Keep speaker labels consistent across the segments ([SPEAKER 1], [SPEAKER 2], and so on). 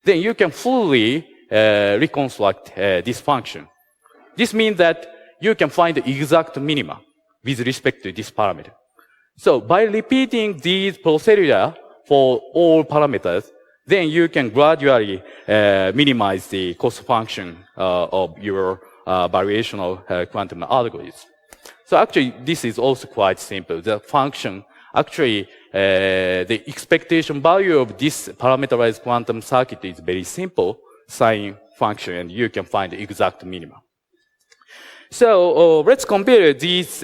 [SPEAKER 1] then you can fully reconstruct this function. This means that you can find the exact minima with respect to this parameter. So by repeating these procedure for all parameters, then you can gradually minimize the cost function of your variational quantum algorithm. So actually, this is also quite simple. The function, actually, the expectation value of this parameterized quantum circuit is very simple sine function, and you can find the exact minimum. So let's compare these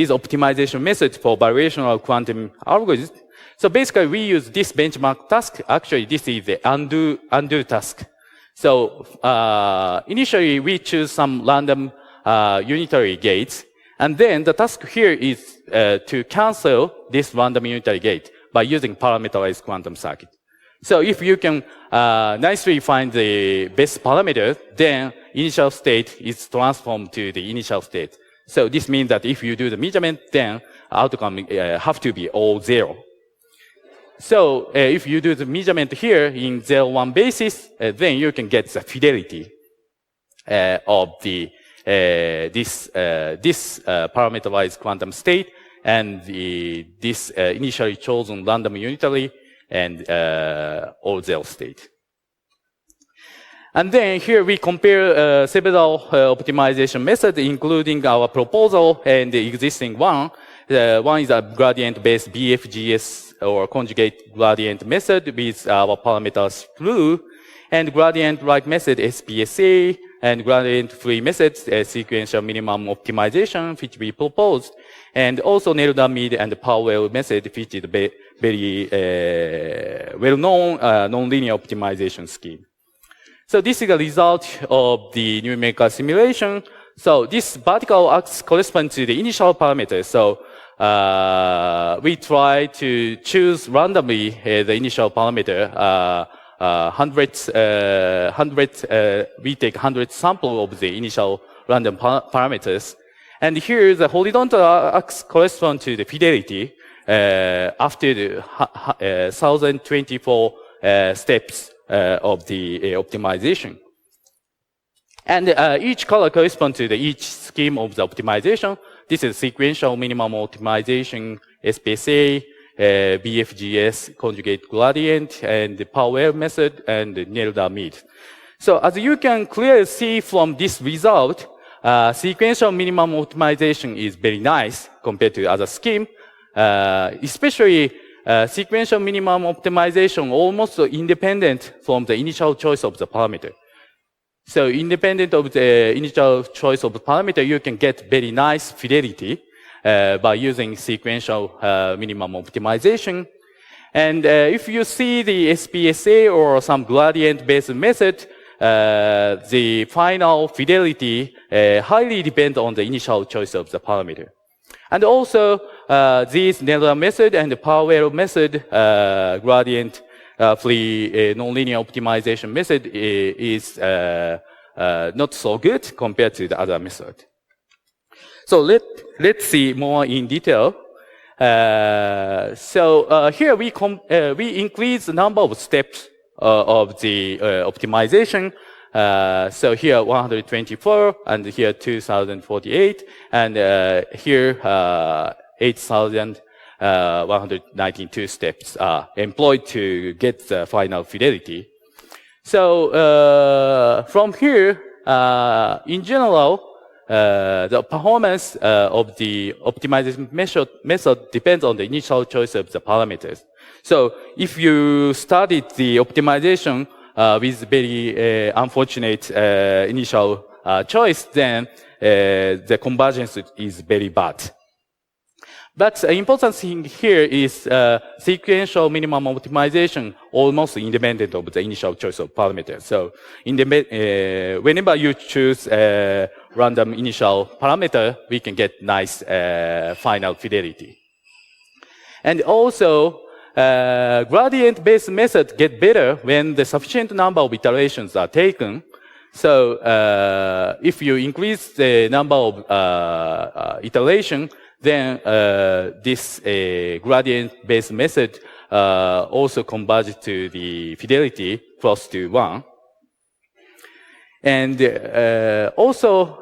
[SPEAKER 1] optimization methods for variational quantum algorithms. So basically, we use this benchmark task. Actually, this is the undo task. So initially, we choose some random unitary gates, and then the task here is to cancel this random unitary gate by using parameterized quantum circuit. So if you can nicely find the best parameter, then initial state is transformed to the initial state. So this means that if you do the measurement, then outcome have to be all 0. So if you do the measurement here in 0-1 basis, then you can get the fidelity of the this parameterized quantum state and this initially chosen random unitary and all 0 state. And then here we compare several optimization methods, including our proposal and the existing one. One is a gradient-based BFGS or conjugate gradient method with our parameters flu, and gradient-like method SPSA, and gradient-free methods sequential minimum optimization, which we proposed, and also Nelda-Mead and Powell method, which is a very well-known nonlinear optimization scheme. So this is a result of the numerical simulation. So this vertical axis corresponds to the initial parameters. So we try to choose randomly the initial parameter. We take 100 sample of the initial random parameters. And here the horizontal axis corresponds to the fidelity after the 1024 steps of the optimization. And each color corresponds to each scheme of the optimization. This is sequential minimum optimization, SPSA, BFGS, conjugate gradient, and the Powell method, and the Nelda-Mead. So as you can clearly see from this result, sequential minimum optimization is very nice compared to other scheme, especially sequential minimum optimization almost independent from the initial choice of the parameter. So independent of the initial choice of the parameter, you can get very nice fidelity by using sequential minimum optimization. And if you see the SPSA or some gradient-based method, the final fidelity highly depends on the initial choice of the parameter. And also, this Nelda method and the Powell method, gradient-free nonlinear optimization method is not so good compared to the other method. So let's see more in detail. Here we increase the number of steps of the optimization. So here 124, and here 2048, and here 8,192 steps are employed to get the final fidelity. So from here, in general, the performance of the optimization method depends on the initial choice of the parameters. So if you started the optimization with very unfortunate initial choice, then the convergence is very bad. But the important thing here is sequential minimum optimization almost independent of the initial choice of parameters. So whenever you choose a random initial parameter, we can get nice final fidelity. And also, gradient-based methods get better when the sufficient number of iterations are taken. So if you increase the number of iteration, then this gradient-based method also converge to the fidelity close to 1. And also,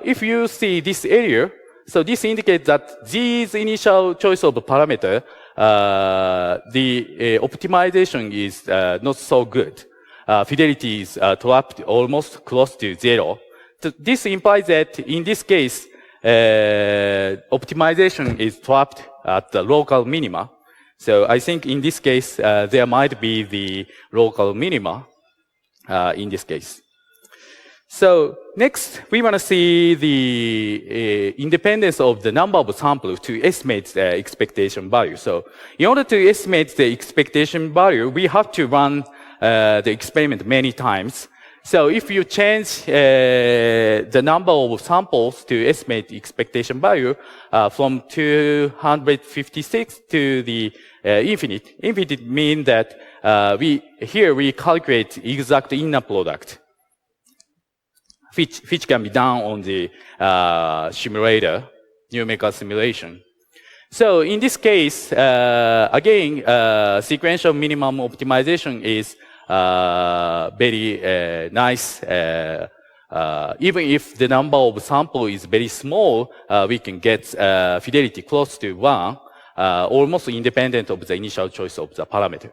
[SPEAKER 1] if you see this area, so this indicates that these initial choice of parameter, the optimization is not so good. Fidelity is trapped almost close to 0. So this implies that in this case, optimization is trapped at the local minima. So I think in this case, there might be the local minima in this case. So next, we want to see the independence of the number of samples to estimate the expectation value. So in order to estimate the expectation value, we have to run the experiment many times. So if you change the number of samples to estimate the expectation value from 256 to the infinite means that here we calculate exact inner product, which can be done on the simulator, numerical simulation. So in this case, again, sequential minimum optimization is very nice. Even if the number of sample is very small, we can get fidelity close to 1, almost independent of the initial choice of the parameter.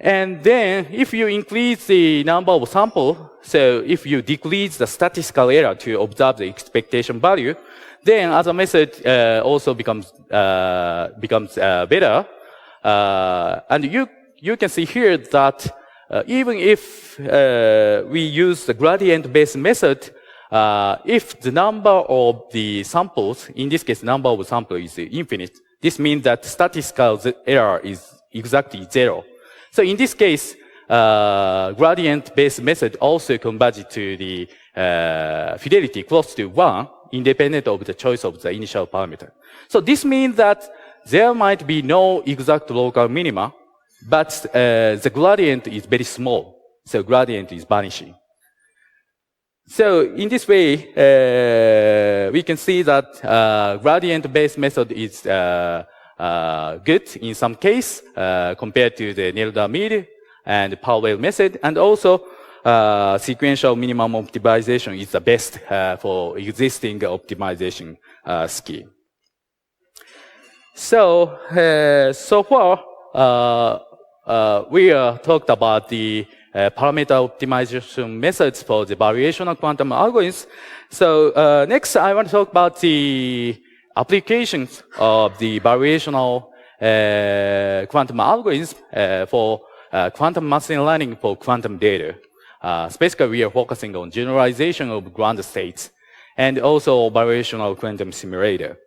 [SPEAKER 1] And then, if you increase the number of samples, so if you decrease the statistical error to observe the expectation value, then other method also becomes better. And you can see here that even if we use the gradient-based method, if the number of the samples, in this case, number of samples is infinite, this means that statistical error is exactly 0. So in this case, gradient-based method also converges to the fidelity close to 1, independent of the choice of the initial parameter. So this means that there might be no exact local minima, but the gradient is very small. So gradient is vanishing. So in this way, we can see that gradient-based method is good in some case compared to the nailed-down and parallel method, and also sequential minimum optimization is the best for existing optimization scheme. So so far we talked about the parameter optimization methods for the variational quantum algorithms. So next, I want to talk about the applications of the variational quantum algorithms for quantum machine learning for quantum data. Specifically, we are focusing on generalization of ground states and also variational quantum simulator.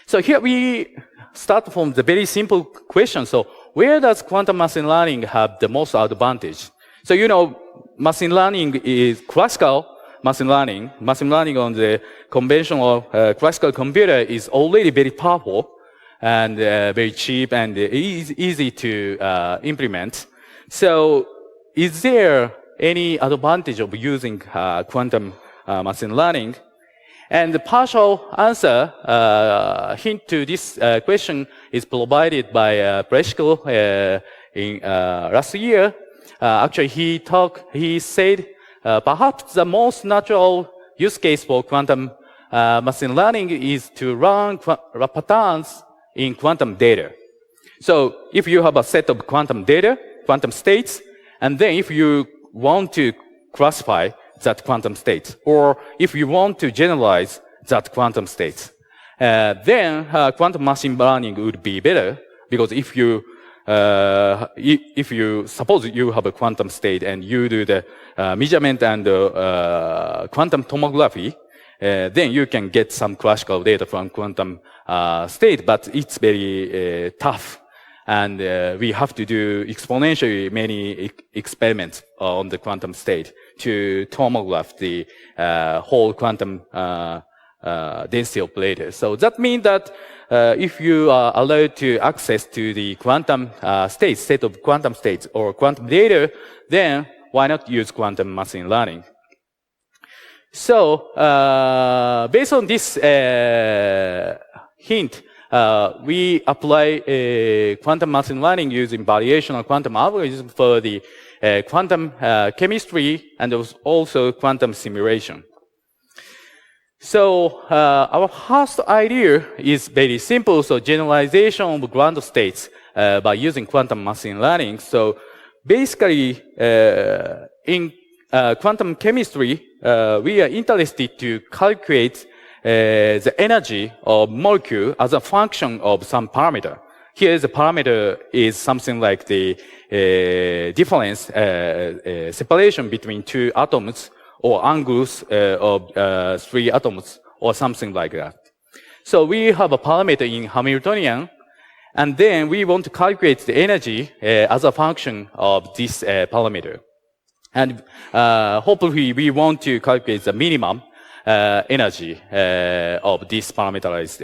[SPEAKER 1] So here we start from the very simple question. So where does quantum machine learning have the most advantage? So you know, machine learning is classical machine learning. Machine learning on the conventional classical computer is already very powerful and very cheap and easy to implement. So is there any advantage of using quantum machine learning? And the partial answer, hint to this question is provided by Preshko in last year. Actually, he said perhaps the most natural use case for quantum machine learning is to run patterns in quantum data. So if you have a set of quantum data, quantum states, and then if you want to classify that quantum state, or if you want to generalize that quantum state, then quantum machine learning would be better, because if you suppose you have a quantum state and you do the measurement and quantum tomography, then you can get some classical data from quantum state, but it's very tough. And we have to do exponentially many experiments on the quantum state to tomograph the whole quantum density operator. So that means that if you are allowed to access to the quantum states, set of quantum states or quantum data, then why not use quantum machine learning? So based on this hint, we apply quantum machine learning using variational quantum algorithm for the quantum chemistry and also quantum simulation. So our first idea is very simple. So generalization of ground states by using quantum machine learning. So basically, in quantum chemistry, we are interested to calculate the energy of molecule as a function of some parameter. Here, the parameter is something like the difference, separation between two atoms or angles of three atoms or something like that. So we have a parameter in Hamiltonian, and then we want to calculate the energy as a function of this parameter. And hopefully we want to calculate the minimum energy of this parameterized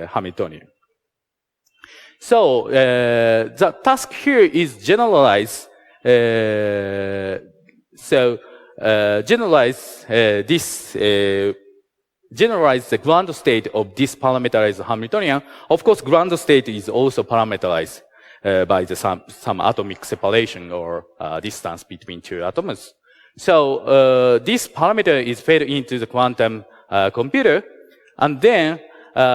[SPEAKER 1] Hamiltonian. So the task here is generalize. Generalize generalize the ground state of this parameterized Hamiltonian. Of course, ground state is also parameterized by some atomic separation or distance between two atoms. So this parameter is fed into the quantum computer, and then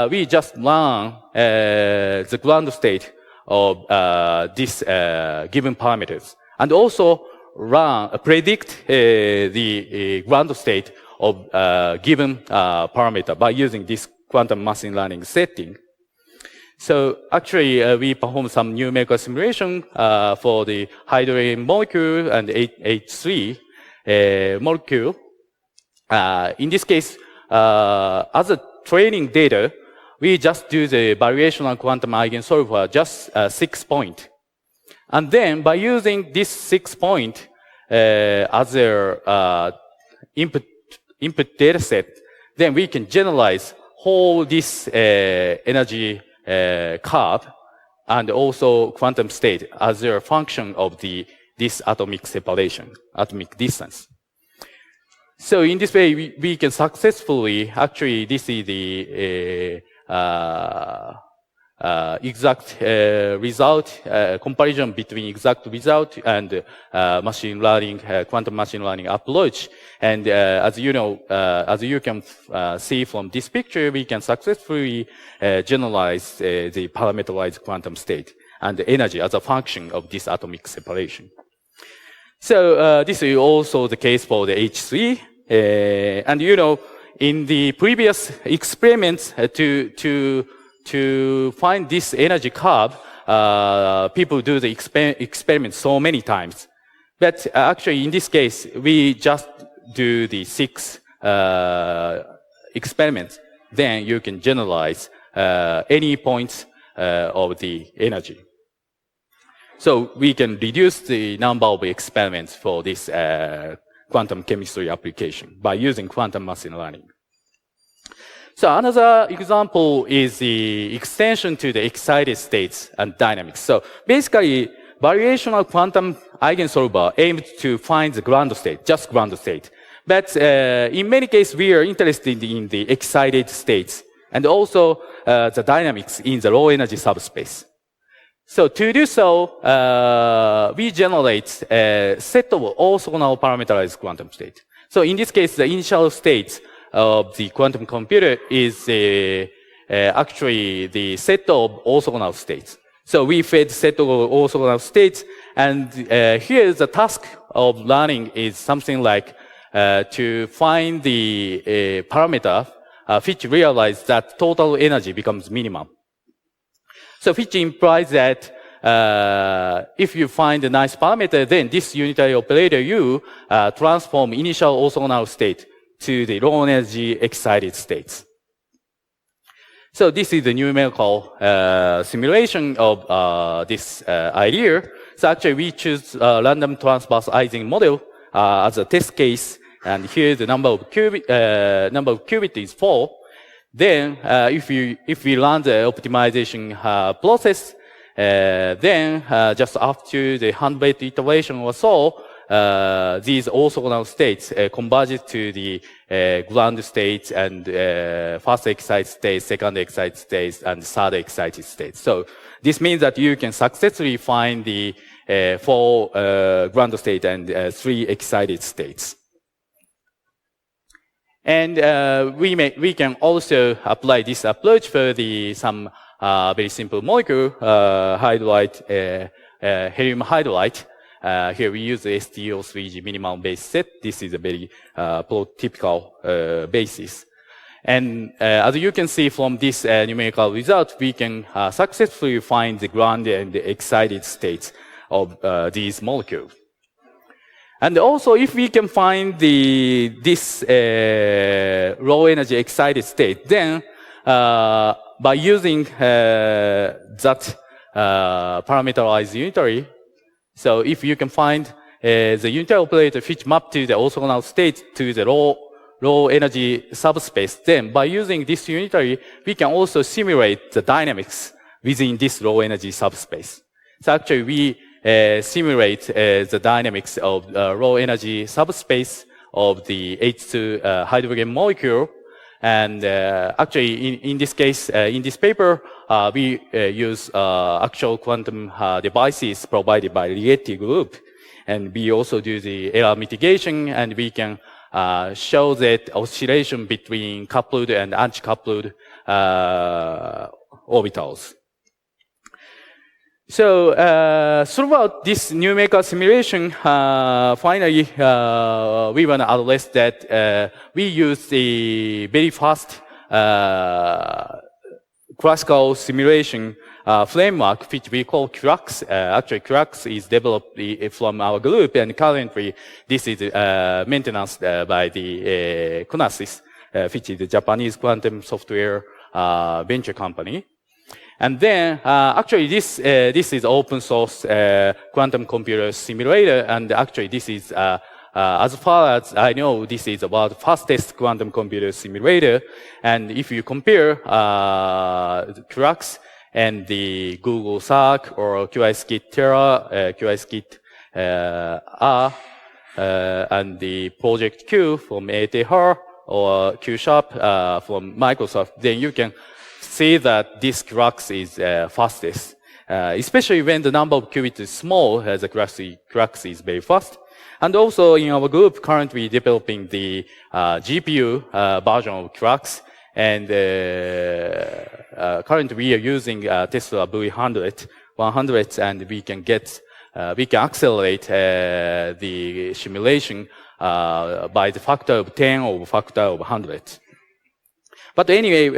[SPEAKER 1] we just learn the ground state of these given parameters, and also predict the ground state of given parameter by using this quantum machine learning setting. So actually, we perform some numerical simulation for the hydrogen molecule and H3 molecule. In this case, as a training data, we just do the variational quantum eigensolver, just 6 point. And then by using this 6 point as a input data set, then we can generalize whole this energy curve and also quantum state as a function of this atomic separation, atomic distance. So in this way, we can successfully, actually, this is the exact result, comparison between exact result and machine learning, quantum machine learning approach. And as you know, as you can see from this picture, we can successfully generalize the parameterized quantum state and the energy as a function of this atomic separation. So this is also the case for the H3. And you know, in the previous experiments to find this energy curve, people do the experiment so many times. But actually, in this case, we just do the 6 experiments. Then you can generalize any points of the energy. So we can reduce the number of experiments for this quantum chemistry application by using quantum machine learning. So another example is the extension to the excited states and dynamics. So basically, variational quantum eigensolver aims to find the ground state, just ground state. But in many cases, we are interested in the excited states and also the dynamics in the low energy subspace. So to do so, we generate a set of orthogonal parameterized quantum state. So in this case, the initial states of the quantum computer is actually the set of orthogonal states. So we fed set of orthogonal states, and here the task of learning is something like to find the parameter which realize that total energy becomes minimum. So which implies that if you find a nice parameter, then this unitary operator U transform initial orthogonal state to the low energy excited states. So this is the numerical simulation of this idea. So actually we choose random transverse Ising model as a test case, and here the number of qubit is 4. Then if we run the optimization process, then just after the 100 iteration or so, these orthogonal states converge to the ground states and first excited states, second excited states, and third excited states. So this means that you can successfully find the 4 ground state and 3 excited states. And we can also apply this approach for some very simple molecule, hydride, helium hydride. Here we use the STO3G minimum base set. This is a very prototypical basis. And as you can see from this numerical result, we can successfully find the ground and the excited states of these molecules. And also, if we can find this low energy excited state, then by using that parameterized unitary, so if you can find the unitary operator which map to the orthogonal state to the low energy subspace, then by using this unitary, we can also simulate the dynamics within this low energy subspace. So actually, we simulate the dynamics of low energy subspace of the H2 hydrogen molecule. And actually, in this case, in this paper, we use actual quantum devices provided by Rigetti group. And we also do the error mitigation, and we can show that oscillation between coupled and anti-coupled orbitals. So throughout this numerical simulation, finally, we want to address that we use the very fast classical simulation framework, which we call QRAX. Actually, QRAX is developed from our group, and currently this is maintenance by the Kunasys, which is the Japanese quantum software venture company. And then, actually, this is open source quantum computer simulator, and actually, this is as far as I know, this is about the fastest quantum computer simulator. And if you compare QRAX and the Google Spark or QISkit Terra, QISkit R, and the Project Q from ETH or Q Sharp from Microsoft, then you can see that this QRAX is fastest, especially when the number of qubits is small, the QRAX is very fast. And also in our group, currently developing the GPU version of QRAX, and currently we are using Tesla V100, and we can accelerate the simulation by the factor of 10 or factor of 100. But anyway,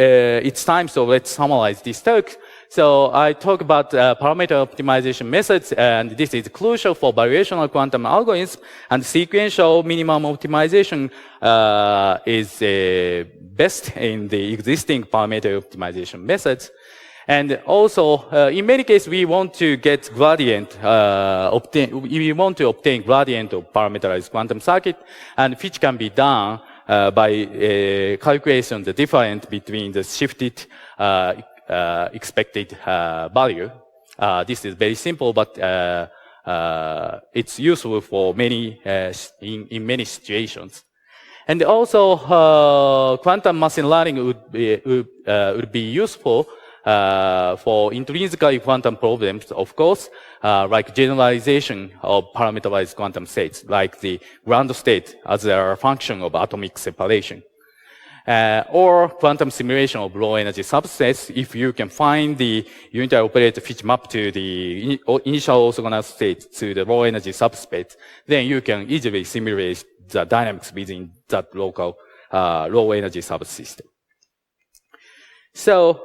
[SPEAKER 1] it's time, so let's summarize this talk. So I talk about parameter optimization methods, and this is crucial for variational quantum algorithms, and sequential minimum optimization is best in the existing parameter optimization methods. And also, in many cases, we want to get gradient, we want to obtain gradient of parameterized quantum circuit, and which can be done by calculation the difference between the shifted expected value. This is very simple, but it's useful for many in many situations. And also, quantum machine learning would be useful for intrinsically quantum problems, of course, like generalization of parameterized quantum states, like the ground state as a function of atomic separation. Or quantum simulation of low energy subsets, if you can find the unitary operator which map to the initial orthogonal state to the low energy subspace, then you can easily simulate the dynamics within that local low energy subsystem. So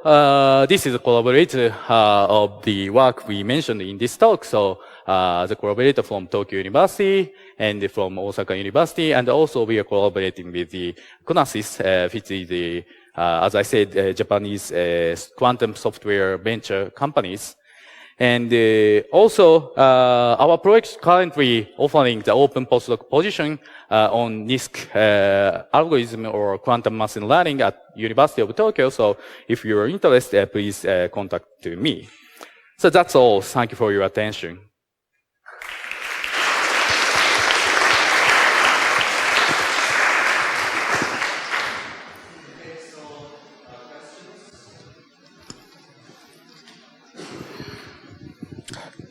[SPEAKER 1] this is a collaborator of the work we mentioned in this talk. So the collaborator from Tokyo University and from Osaka University, and also we are collaborating with the Kunasys, which is the, as I said, Japanese quantum software venture companies. And also, our project currently offering the open postdoc position on NISQ algorithm or quantum machine learning at University of Tokyo. So if you are interested, please contact me. So that's all. Thank you for your attention.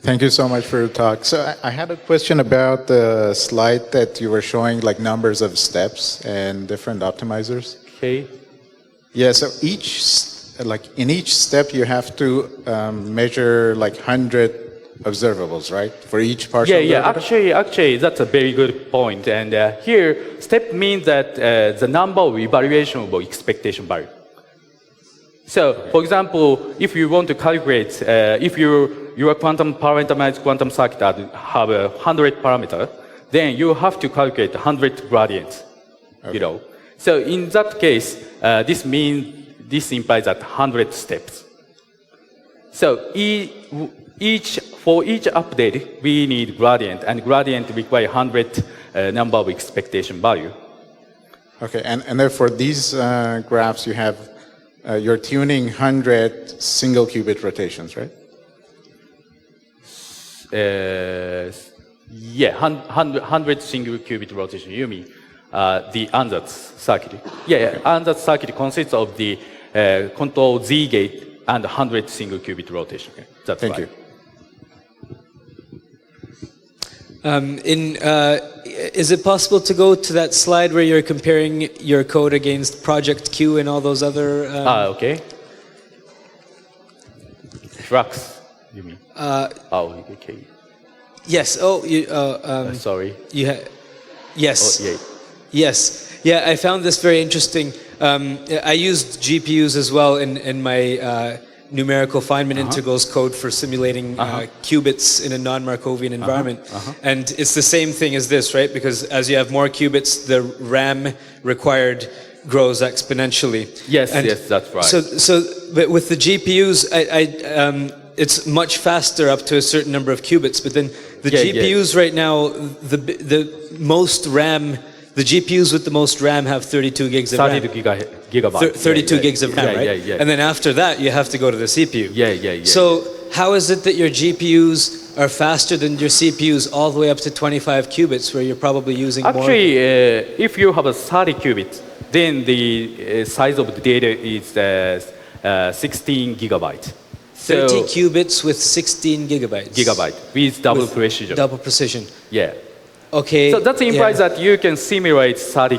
[SPEAKER 2] Thank you so much for your talk. So I had a question about the slide that you were showing, like numbers of steps and different optimizers.
[SPEAKER 1] Okay.
[SPEAKER 2] Yeah, so in each step you have to measure like 100 observables, right? For each partial derivative?
[SPEAKER 1] Actually, that's a very good point. And here, step means that the number of evaluation of expectation value. So, for example, if you want to calculate, if your quantum parameterized quantum circuit have 100 parameters, then you have to calculate 100 gradients. Okay. You know. So in that case, this implies that 100 steps. So for each update, we need gradient, and gradient require 100 number of expectation value.
[SPEAKER 2] Okay, and then for these graphs, you have you're tuning 100 single qubit rotations, right?
[SPEAKER 1] Yeah, 100 single qubit rotation. You mean the ansatz circuit? Yeah, ansatz circuit consists of the control Z gate and 100 single qubit rotation. Okay, that's
[SPEAKER 2] Thank
[SPEAKER 1] right.
[SPEAKER 2] you.
[SPEAKER 3] Is it possible to go to that slide where you're comparing your code against Project Q and all those other?
[SPEAKER 1] Okay. Flux, you mean? Okay.
[SPEAKER 3] Yes. Oh, you.
[SPEAKER 1] Sorry.
[SPEAKER 3] Yes.
[SPEAKER 1] Oh, yeah.
[SPEAKER 3] Yes. Yeah, I found this very interesting. I used GPUs as well in my numerical Feynman integrals code for simulating qubits in a non-Markovian environment. And it's the same thing as this, right? Because as you have more qubits, the RAM required grows exponentially.
[SPEAKER 1] Yes, that's right.
[SPEAKER 3] But with the GPUs, it's much faster up to a certain number of qubits. But then the GPUs right now, the most RAM. The GPUs with the most RAM have 32 gigs of RAM. 32 gigs of RAM, right? And then after that, you have to go to the CPU. So how is it that your GPUs are faster than your CPUs all the way up to 25 qubits, where you're probably using more?
[SPEAKER 1] Actually, if you have a 30 qubits, then the size of the data is 16 gigabytes.
[SPEAKER 3] 30 qubits with 16 gigabytes.
[SPEAKER 1] With double precision.
[SPEAKER 3] Double precision.
[SPEAKER 1] Yeah.
[SPEAKER 3] Okay.
[SPEAKER 1] So that implies that you can simulate 30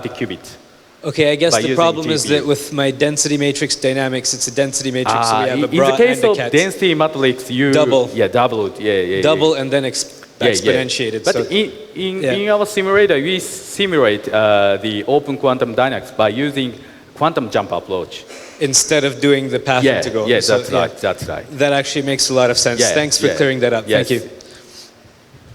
[SPEAKER 1] qubits.
[SPEAKER 3] Okay, I guess the problem is that with my density matrix dynamics, it's a density matrix, so we have a bra
[SPEAKER 1] in the case
[SPEAKER 3] and a
[SPEAKER 1] of
[SPEAKER 3] ket.
[SPEAKER 1] Density matrix, you
[SPEAKER 3] double.
[SPEAKER 1] Double it.
[SPEAKER 3] Double and then exponentiated.
[SPEAKER 1] But in our simulator, we simulate the open quantum dynamics by using quantum jump approach.
[SPEAKER 3] Instead of doing the path integral.
[SPEAKER 1] Yes, that's right.
[SPEAKER 3] That actually makes a lot of sense. Thanks for clearing that up. Thank you.